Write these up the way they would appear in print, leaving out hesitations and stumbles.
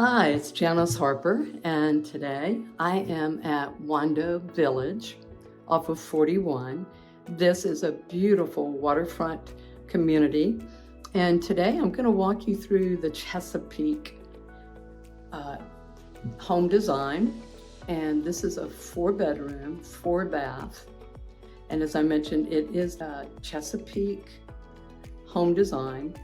Hi, it's Janice Harper, and today I am at Wando Village off of 41. This is a beautiful waterfront community, and today I'm going to walk you through the Chesapeak home design. And this is a 4-bedroom, 4-bath, and as I mentioned, it is a Chesapeake home design.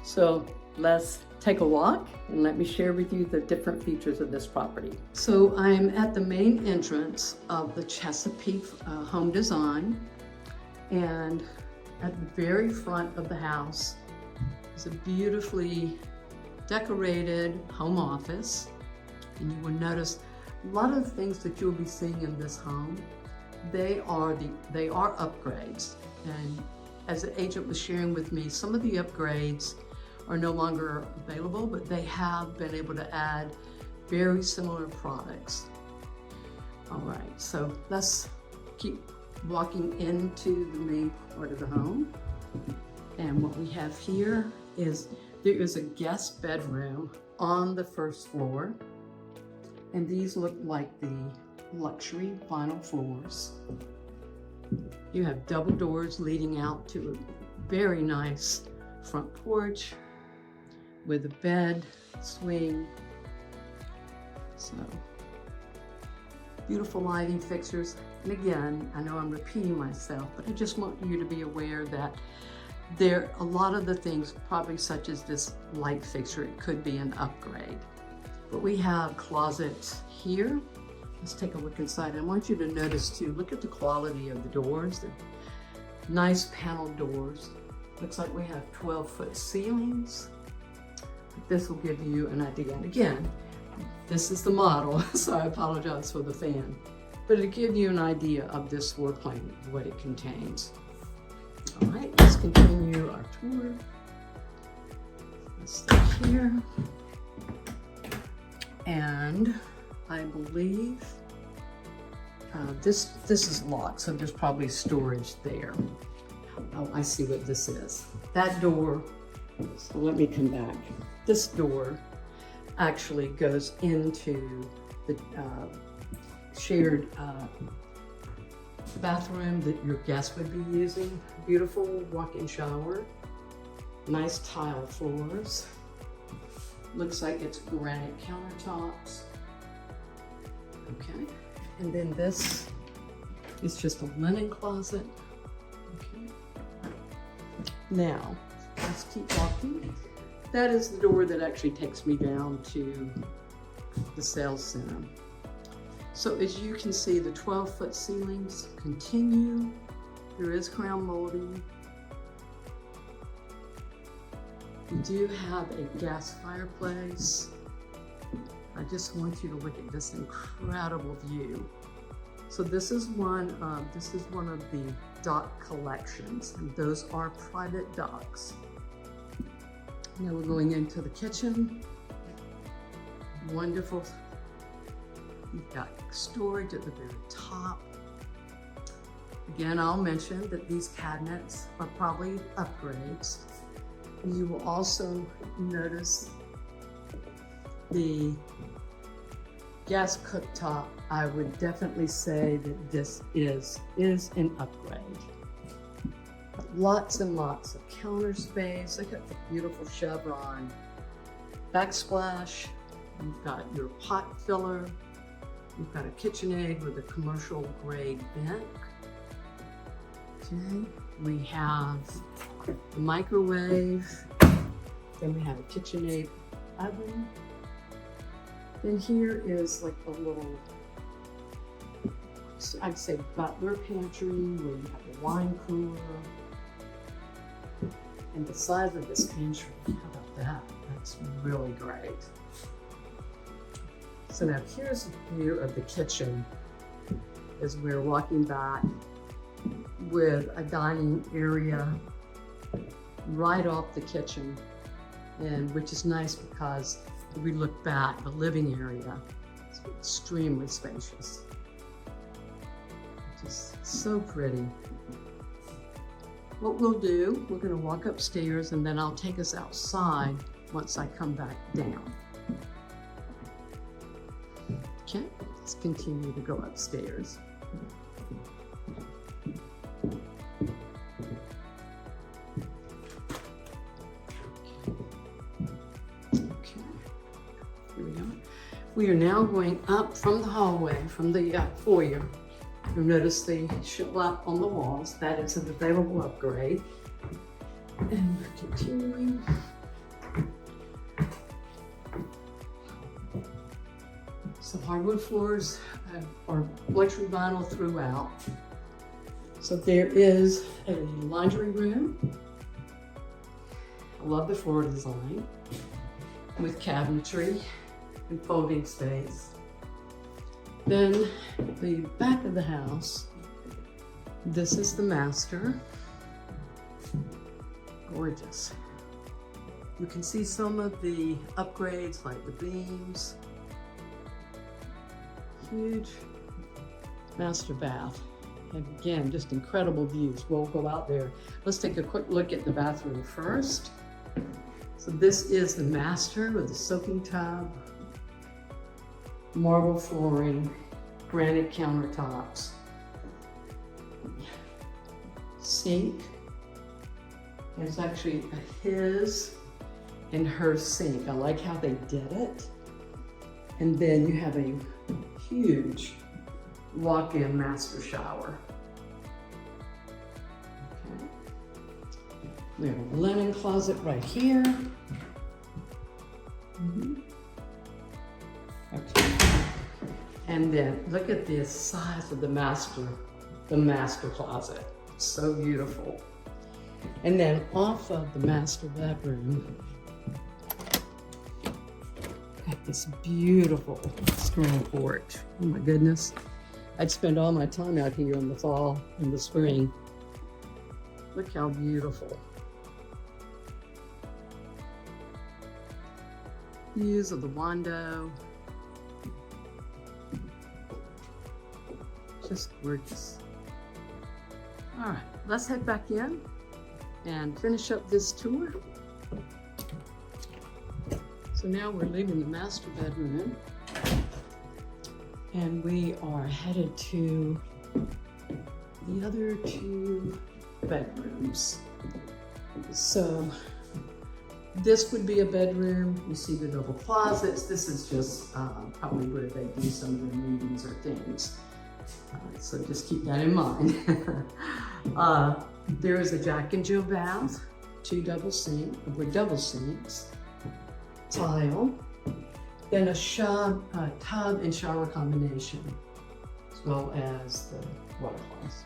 So let's take a walk and let me share with you the different features of this property. So I'm at the main entrance of the Chesapeake home design, and at the very front of the house is a beautifully decorated home office. And you will notice a lot of the things that you'll be seeing in this home, they are upgrades. And as the agent was sharing with me, some of the upgrades are no longer available, but they have been able to add very similar products. All right, so let's keep walking into the main part of the home. And what we have here is there is a guest bedroom on the first floor. And these look like the luxury vinyl floors. You have double doors leading out to a very nice front porch with a bed, swing. So, beautiful lighting fixtures. And again, I know I'm repeating myself, but I just want you to be aware that a lot of the things, probably such as this light fixture, it could be an upgrade. But we have closets here. Let's take a look inside. I want you to notice too, look at the quality of the doors. They're nice panel doors. Looks like we have 12-foot ceilings. This will give you an idea. And again, this is the model, so I apologize for the fan. But it'll give you an idea of this floor plan, what it contains. All right, let's continue our tour. Let's start here. And I believe this is locked, so there's probably storage there. Oh, I see what this is. That door, so let me come back. This door actually goes into the shared bathroom that your guest would be using. Beautiful walk-in shower, nice tile floors. Looks like it's granite countertops. Okay, and then this is just a linen closet. Okay. Now, let's keep walking. That is the door that actually takes me down to the sales center. So as you can see, the 12-foot ceilings continue. There is crown molding. We do have a gas fireplace. I just want you to look at this incredible view. So this is one of the dock collections, and those are private docks. Now we're going into the kitchen. Wonderful. You've got storage at the very top. Again, I'll mention that these cabinets are probably upgrades. You will also notice the gas cooktop. I would definitely say that this is an upgrade. Lots and lots of counter space. Look at the beautiful chevron backsplash. You've got your pot filler. You've got a KitchenAid with a commercial grade vent. Okay, we have the microwave. Then we have a KitchenAid oven. Then here is like a little, I'd say, butler pantry where you have a wine cooler. And the size of this pantry, how about that? That's really great. So now here's a view of the kitchen as we're walking back, with a dining area right off the kitchen, and which is nice because if we look back, the living area is extremely spacious. Just so pretty. What we'll do, we're going to walk upstairs and then I'll take us outside once I come back down. Okay, let's continue to go upstairs. Okay, here we go. We are now going up from the hallway, from the foyer. You'll notice the shiplap on the walls. That is an available upgrade. And we're continuing. So hardwood floors are luxury vinyl throughout. So there is a laundry room. I love the floor design with cabinetry and folding space. Then the back of the house, this is the master. Gorgeous. You can see some of the upgrades like the beams. Huge master bath. And again, just incredible views. We'll go out there. Let's take a quick look at the bathroom first. So this is the master with the soaking tub, marble flooring, granite countertops, sink. There's actually a his and her sink. I like how they did it. And then you have a huge walk-in master shower. Okay. We have a linen closet right here. Okay. And then look at the size of the master closet. It's so beautiful. And then off of the master bedroom, got this beautiful stone porch. Oh my goodness. I'd spend all my time out here in the fall and the spring. Look how beautiful. Views of the Wando. Just gorgeous. All right, let's head back in and finish up this tour. So now we're leaving the master bedroom and we are headed to the other two bedrooms. So this would be a bedroom. You see the double closets. This is just probably where they do some of their meetings or things. So just keep that in mind. There is a Jack and Jill bath, two double sinks, tile, then a tub and shower combination, as well as the water closet.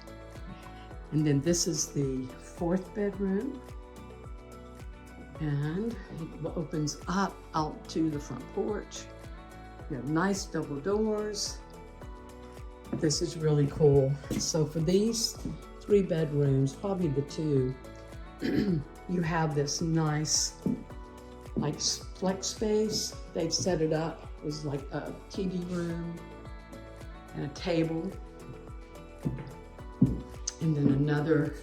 And then this is the fourth bedroom, and it opens up out to the front porch. You have nice double doors. This is really cool. So for these 3 bedrooms, probably the 2, you have this nice like flex space. They've set it up as like a TV room and a table. And then another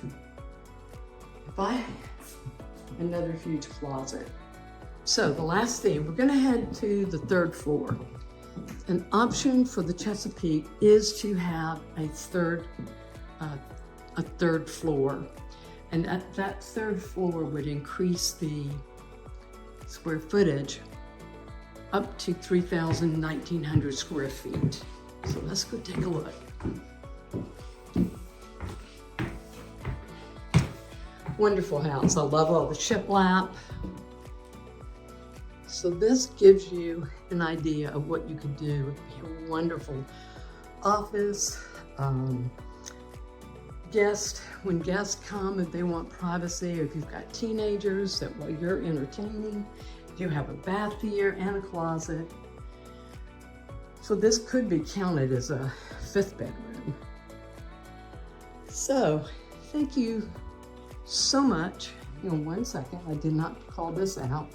huge closet. So the last thing, we're gonna head to the 3rd floor. An option for the Chesapeake is to have a third floor. And that 3rd floor would increase the square footage up to 1,900 square feet. So let's go take a look. Wonderful house. I love all the shiplap. So this gives you an idea of what you could do. It would be a wonderful office. When guests come, if they want privacy, or if you've got teenagers that while you're entertaining, you have a bath here and a closet. So this could be counted as a 5th bedroom. So thank you so much. In 1 second, I did not call this out.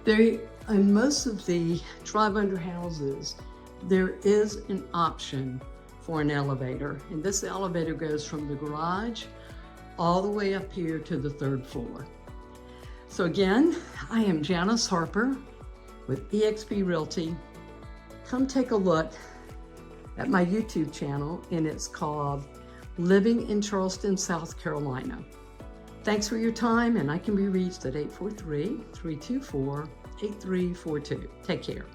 In most of the drive-under houses, there is an option for an elevator. And this elevator goes from the garage all the way up here to the 3rd floor. So again, I am Janice Harper with EXP Realty. come take a look at my YouTube channel, and it's called Living in Charleston, South Carolina. Thanks for your time, and I can be reached at 843-324-8342. Take care.